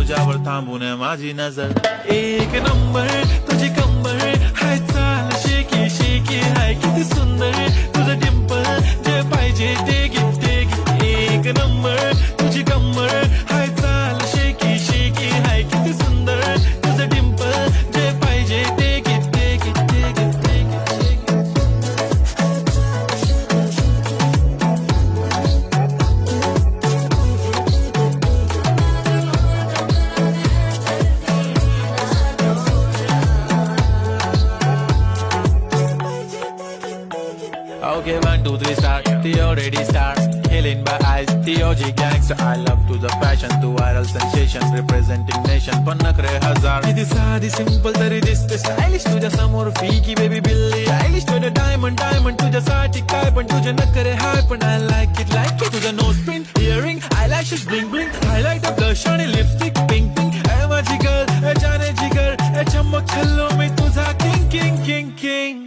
तुझ्यावर थांबून माझी नजर एक नंबर तुझी कंबर हाय चाल शेकी शेकी हाय किती सुंदर तुझं डिंपल जे पाहिजे ते घे एक नंबर तुझी कंबर हाय चाल शेकी शेकी हाय किती सुंदर तुझं डिंपल जे पाहिजे ते घे Okay, 1, 2, 3, start. The already start. Killing by eyes. The OG gangster. I love to the fashion, to viral sensation, representing nation. पण नखरे हजार. किती साधी simple तरी दिसते stylish. तुझ्या समोर फीकी baby बिल्ली. Stylish तुझं diamond तुझ्यासाठी काय पण तुझे नखरे हाय पण I like it. तुझं nose pin, earring, eyelashes bling bling. Highlight blush आणि lipstick pink pink. ए माझी girl, ए जाने जिगर, ए चमक छल्लो मी तुझा king.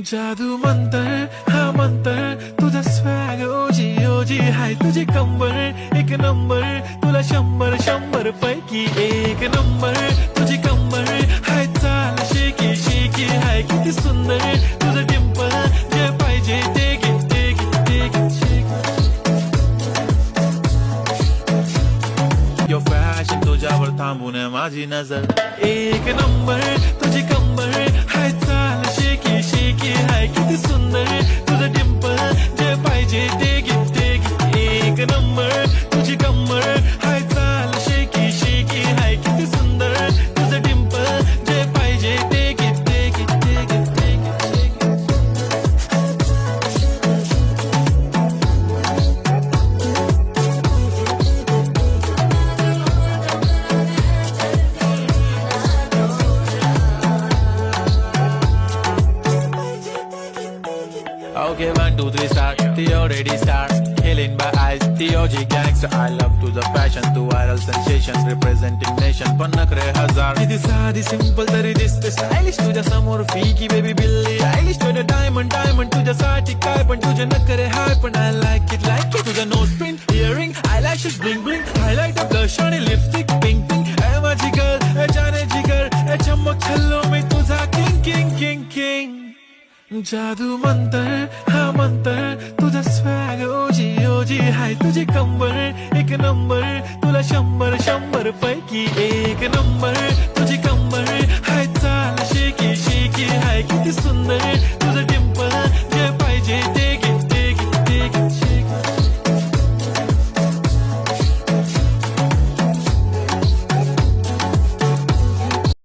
जादू मंतर हा मंतर तुझा स्वॅग ओजी हाय तुझी कंबर एक नंबर तुला 100 पैकी एक नंबर तुझी कंबर हाय चाल शेकी शेकी हाय किती सुंदर तुझं डिंपल जे पाहिजे ते घे यो फॅशन तुझ्यावर थांबून माझी नजर एक नंबर तुझी कंबर हाय चाल शेकी शेकी हाय किती सुंदर तुझं डिंपल जे पाहिजे ते घे एक नंबर तुझी कंबर हाय चाल शेकी शेकी हाय किती सुंदर तुझं डिंपल जे पाहिजे ते घे Okay, 1, 2, 3, start. The already start. Killing by eyes. The OG gangster. I love to the fashion, to viral sensation, representing nation. पण नखरे हजार. किती साधी simple तरी दिसते stylish. तुझ्या समोर फीकी baby बिल्ली. Stylish तुझं diamond तुझ्यासाठी काय पण तुझे नखरे हाय पण I like it. तुझं nose pin, earring, eyelashes bling bling. Highlight blush आणि lipstick pink pink. ए माझी girl, ए जाने जिगर, ए चमक छल्लो मी तुझा king. जादू मंतर हा मंतर तुझा स्वॅग ओजी हाय तुझी कंबर एक नंबर तुला 100 पैकी एक नंबर तुझी कंबर हाय चाल शेकी शेकी हाय किती सुंदर